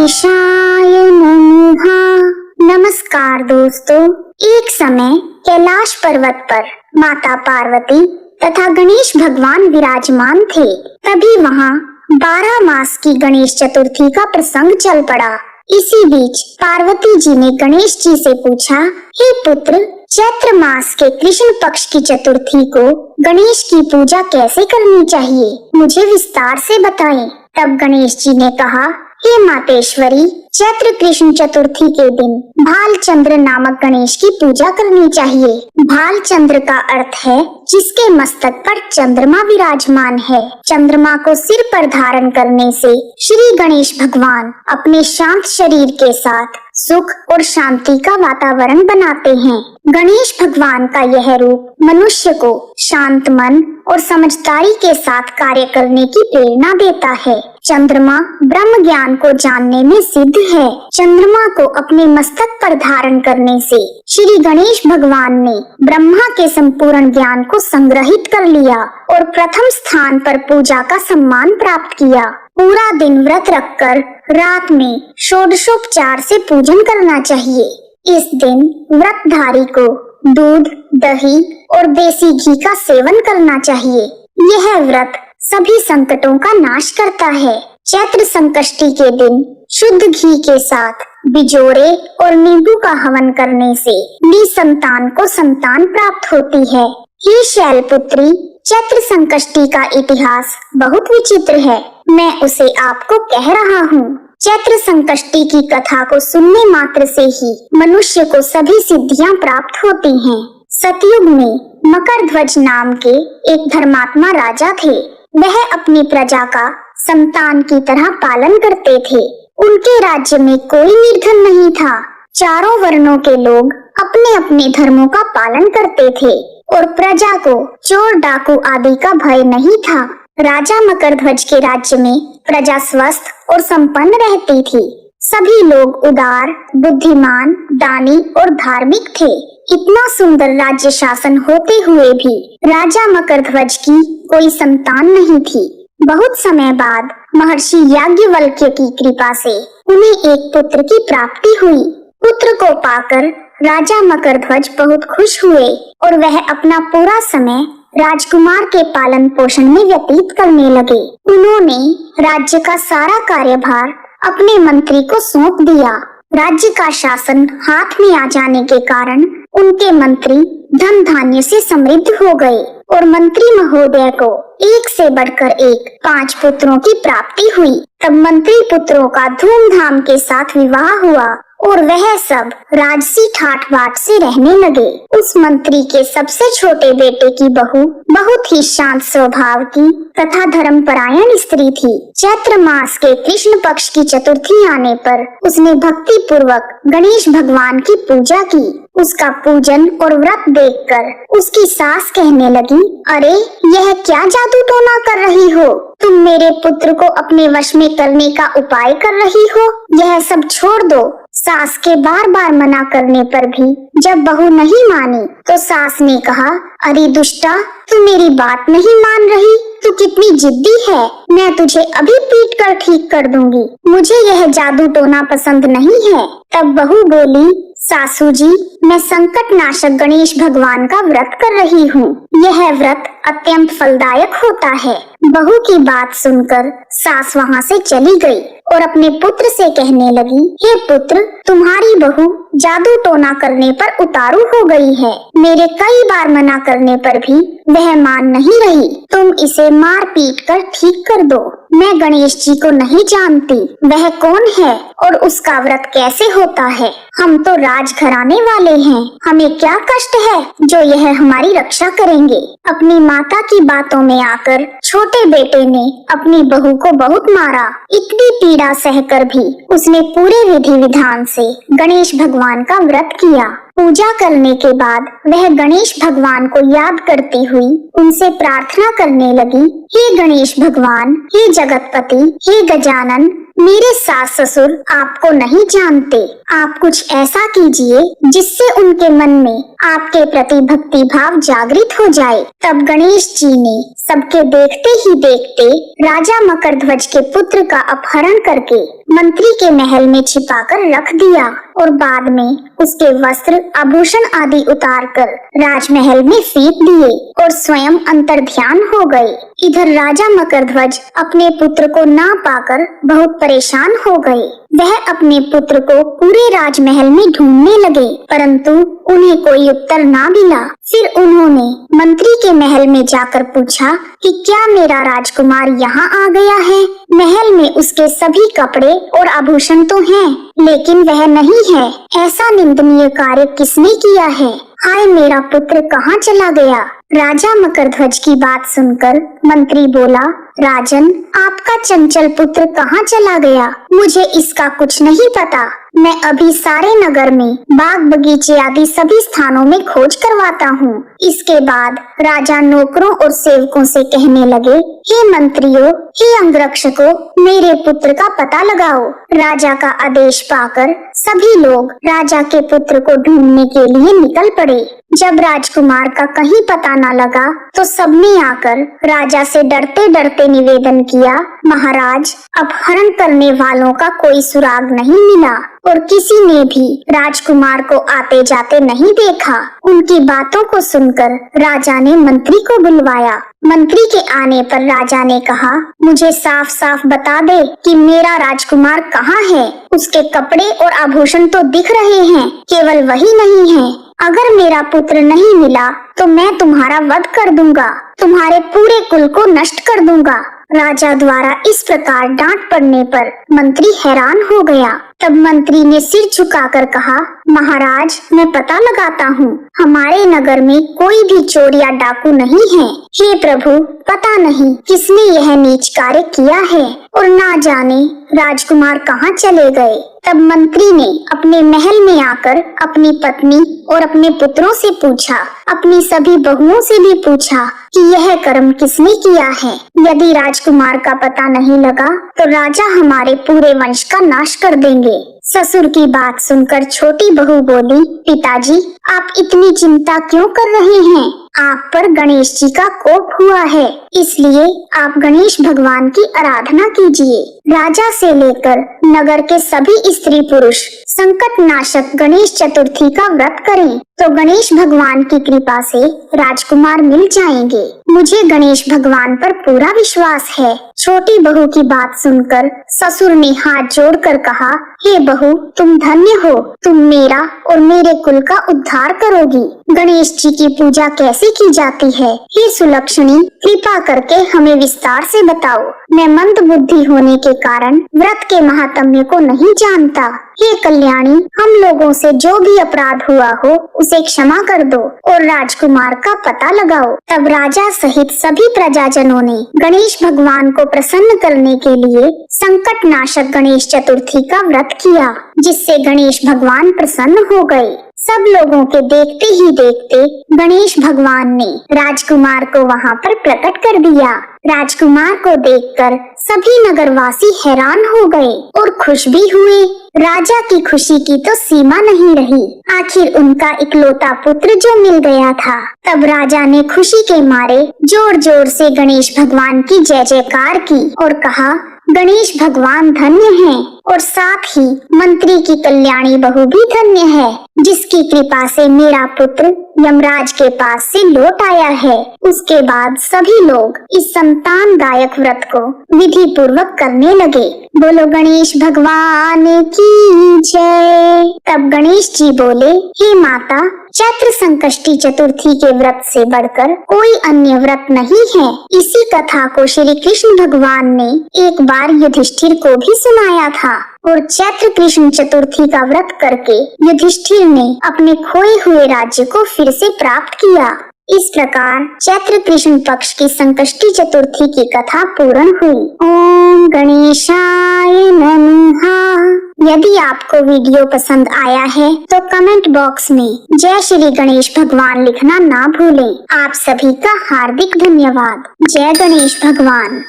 गणेशाय नमः। नमस्कार दोस्तों, एक समय कैलाश पर्वत पर माता पार्वती तथा गणेश भगवान विराजमान थे। तभी वहाँ 12 मास की गणेश चतुर्थी का प्रसंग चल पड़ा। इसी बीच पार्वती जी ने गणेश जी से पूछा, हे पुत्र, चैत्र मास के कृष्ण पक्ष की चतुर्थी को गणेश की पूजा कैसे करनी चाहिए, मुझे विस्तार से बताएं। तब गणेश जी ने कहा, हे मातेश्वरी, चैत्र कृष्ण चतुर्थी के दिन भालचंद्र नामक गणेश की पूजा करनी चाहिए। भालचंद्र का अर्थ है जिसके मस्तक पर चंद्रमा विराजमान है। चंद्रमा को सिर पर धारण करने से श्री गणेश भगवान अपने शांत शरीर के साथ सुख और शांति का वातावरण बनाते हैं। गणेश भगवान का यह रूप मनुष्य को शांत मन और समझदारी के साथ कार्य करने की प्रेरणा देता है। चंद्रमा ब्रह्म ज्ञान को जानने में सिद्ध है। चंद्रमा को अपने मस्तक पर धारण करने से श्री गणेश भगवान ने ब्रह्मा के संपूर्ण ज्ञान को संग्रहित कर लिया और प्रथम स्थान पर पूजा का सम्मान प्राप्त किया। पूरा दिन व्रत रखकर रात में षोडशोपचार से पूजन करना चाहिए। इस दिन व्रतधारी को दूध, दही और देसी घी का सेवन करना चाहिए। यह व्रत सभी संकटों का नाश करता है। चैत्र संकष्टी के दिन शुद्ध घी के साथ बिजोरे और नींबू का हवन करने से निसंतान को संतान प्राप्त होती है। हे शैलपुत्री, चैत्र संकष्टी का इतिहास बहुत विचित्र है। मैं उसे आपको कह रहा हूँ। चैत्र संकष्टी की कथा को सुनने मात्र से ही मनुष्य को सभी सिद्धियां प्राप्त होती हैं। सतयुग में मकरध्वज नाम के एक धर्मात्मा राजा थे। वह अपनी प्रजा का संतान की तरह पालन करते थे। उनके राज्य में कोई निर्धन नहीं था। चारों वर्णों के लोग अपने अपने धर्मों का पालन करते थे और प्रजा को चोर डाकू आदि का भय नहीं था। राजा मकरध्वज के राज्य में प्रजा स्वस्थ और संपन्न रहती थी। सभी लोग उदार, बुद्धिमान, दानी और धार्मिक थे। इतना सुंदर राज्य शासन होते हुए भी राजा मकरध्वज की कोई संतान नहीं थी। बहुत समय बाद महर्षि याज्ञवल्क्य की कृपा से उन्हें एक पुत्र की प्राप्ति हुई। पुत्र को पाकर राजा मकरध्वज बहुत खुश हुए और वह अपना पूरा समय राजकुमार के पालन पोषण में व्यतीत करने लगे। उन्होंने राज्य का सारा कार्यभार अपने मंत्री को सौंप दिया। राज्य का शासन हाथ में आ जाने के कारण उनके मंत्री धन धान्य से समृद्ध हो गए और मंत्री महोदय को एक से बढ़कर एक 5 पुत्रों की प्राप्ति हुई। तब मंत्री पुत्रों का धूमधाम के साथ विवाह हुआ और वह सब राजसी ठाठ बाट से रहने लगे। उस मंत्री के सबसे छोटे बेटे की बहू बहुत ही शांत स्वभाव की तथा धर्मपरायण स्त्री थी। चैत्र मास के कृष्ण पक्ष की चतुर्थी आने पर उसने भक्ति पूर्वक गणेश भगवान की पूजा की। उसका पूजन और व्रत देखकर उसकी सास कहने लगी, अरे यह क्या जादू टोना कर रही हो? तुम मेरे पुत्र को अपने वश में करने का उपाय कर रही हो। यह सब छोड़ दो। सास के बार बार मना करने पर भी जब बहू नहीं मानी तो सास ने कहा, अरे दुष्टा, तू मेरी बात नहीं मान रही? तू कितनी जिद्दी है। मैं तुझे अभी पीट कर ठीक कर दूंगी। मुझे यह जादू टोना पसंद नहीं है। तब बहू बोली, सासू जी, मैं संकट नाशक गणेश भगवान का व्रत कर रही हूँ। यह व्रत अत्यंत फलदायक होता है। बहू की बात सुनकर सास वहाँ से चली गई और अपने पुत्र से कहने लगी, हे पुत्र, तुम्हारी बहू जादू टोना करने पर उतारू हो गई है। मेरे कई बार मना करने पर भी वह मान नहीं रही। तुम इसे मार पीट कर ठीक कर दो। मैं गणेश जी को नहीं जानती। वह कौन है और उसका व्रत कैसे होता है? हम तो राजघराने वाले हैं। हमें क्या कष्ट है जो यह हमारी रक्षा करेंगे? अपनी माता की बातों में आकर छोटे बेटे ने अपनी बहू को बहुत मारा। इतनी पीड़ा सहकर भी उसने पूरे विधि विधान से गणेश भगवान का व्रत किया। पूजा करने के बाद वह गणेश भगवान को याद करती हुई उनसे प्रार्थना करने लगी, हे गणेश भगवान, हे जगतपति, हे गजानन, मेरे सास ससुर आपको नहीं जानते। आप कुछ ऐसा कीजिए जिससे उनके मन में आपके प्रति भक्ति भाव जागृत हो जाए। तब गणेश जी ने सबके देखते ही देखते राजा मकरध्वज के पुत्र का अपहरण करके मंत्री के महल में छिपाकर रख दिया और बाद में उसके वस्त्र आभूषण आदि उतारकर राजमहल में फेंक दिए और स्वयं अंतर्ध्यान हो गए। इधर राजा मकरध्वज अपने पुत्र को ना पाकर बहुत परेशान हो गए। वह अपने पुत्र को पूरे राजमहल में ढूंढने लगे, परंतु उन्हें कोई उत्तर ना मिला। फिर उन्होंने मंत्री के महल में जाकर पूछा कि क्या मेरा राजकुमार यहाँ आ गया है। महल में उसके सभी कपड़े और आभूषण तो हैं, लेकिन वह नहीं है। ऐसा निंदनीय कार्य किसने किया है? हाय, मेरा पुत्र कहाँ चला गया? राजा मकरध्वज की बात सुनकर मंत्री बोला, राजन, आपका चंचल पुत्र कहाँ चला गया? मुझे इसका कुछ नहीं पता। मैं अभी सारे नगर में बाग बगीचे आदि सभी स्थानों में खोज करवाता हूँ। इसके बाद राजा नौकरों और सेवकों से कहने लगे, हे मंत्रियों, हे अंगरक्षकों, मेरे पुत्र का पता लगाओ। राजा का आदेश पाकर सभी लोग राजा के पुत्र को ढूंढने के लिए निकल पड़े। जब राजकुमार का कहीं पता न लगा तो सबने आकर राजा से डरते डरते निवेदन किया, महाराज, अपहरण करने वालों का कोई सुराग नहीं मिला और किसी ने भी राजकुमार को आते जाते नहीं देखा। उनकी बातों को सुनकर राजा ने मंत्री को बुलवाया। मंत्री के आने पर राजा ने कहा, मुझे साफ साफ बता दे कि मेरा राजकुमार कहाँ है। उसके कपड़े और आभूषण तो दिख रहे हैं, केवल वही नहीं है। अगर मेरा पुत्र नहीं मिला तो मैं तुम्हारा वध कर दूंगा, तुम्हारे पूरे कुल को नष्ट कर दूंगा। राजा द्वारा इस प्रकार डांट पड़ने पर मंत्री हैरान हो गया। तब मंत्री ने सिर झुकाकर कहा, महाराज, मैं पता लगाता हूँ, हमारे नगर में कोई भी चोर या डाकू नहीं है। हे प्रभु, पता नहीं किसने यह नीच कार्य किया है और ना जाने राजकुमार कहाँ चले गए। तब मंत्री ने अपने महल में आकर अपनी पत्नी और अपने पुत्रों से पूछा, अपनी सभी बहुओं से भी पूछा कि यह कर्म किसने किया है। यदि राजकुमार का पता नहीं लगा तो राजा हमारे पूरे वंश का नाश कर देंगे। ससुर की बात सुनकर छोटी बहू बोली, पिताजी, आप इतनी चिंता क्यों कर रहे हैं? आप पर गणेश जी का कोप हुआ है, इसलिए आप गणेश भगवान की आराधना कीजिए। राजा से लेकर नगर के सभी स्त्री पुरुष संकट नाशक गणेश चतुर्थी का व्रत करें तो गणेश भगवान की कृपा से राजकुमार मिल जाएंगे। मुझे गणेश भगवान पर पूरा विश्वास है। छोटी बहू की बात सुनकर ससुर ने हाथ जोड़कर कहा, हे बहू, तुम धन्य हो, तुम मेरा और मेरे कुल का उद्धार करोगी। गणेश जी की पूजा कैसे की जाती है? हे सुलक्षणी, कृपा करके हमें विस्तार से बताओ। मैं मंद बुद्धि होने के कारण व्रत के महात्म्य को नहीं जानता। हे कल्याणी, हम लोगों से जो भी अपराध हुआ हो उसे क्षमा कर दो और राजकुमार का पता लगाओ। तब राजा सहित सभी प्रजाजनों ने गणेश भगवान को प्रसन्न करने के लिए संकट नाशक गणेश चतुर्थी का व्रत किया, जिससे गणेश भगवान प्रसन्न हो गए। सब लोगों के देखते ही देखते गणेश भगवान ने राजकुमार को वहाँ पर प्रकट कर दिया। राजकुमार को देखकर सभी नगरवासी हैरान हो गए और खुश भी हुए। राजा की खुशी की तो सीमा नहीं रही। आखिर उनका इकलौता पुत्र जो मिल गया था। तब राजा ने खुशी के मारे जोर जोर से गणेश भगवान की जय जयकार की और कहा, गणेश भगवान धन्य हैं और साथ ही मंत्री की कल्याणी बहू भी धन्य है, जिसकी कृपा से मेरा पुत्र यमराज के पास से लौट आया है। उसके बाद सभी लोग इस संतानदायक व्रत को विधि पूर्वक करने लगे। बोलो गणेश भगवान की जय। तब गणेश जी बोले, हे माता, चैत्र संकष्टी चतुर्थी के व्रत से बढ़कर कोई अन्य व्रत नहीं है। इसी कथा को श्री कृष्ण भगवान ने एक बार युधिष्ठिर को भी सुनाया था और चैत्र कृष्ण चतुर्थी का व्रत करके युधिष्ठिर ने अपने खोए हुए राज्य को फिर से प्राप्त किया। इस प्रकार चैत्र कृष्ण पक्ष की संकष्टी चतुर्थी की कथा पूर्ण हुई। ओम गणेशाय नमः। यदि आपको वीडियो पसंद आया है तो कमेंट बॉक्स में जय श्री गणेश भगवान लिखना ना भूलें। आप सभी का हार्दिक धन्यवाद। जय गणेश भगवान।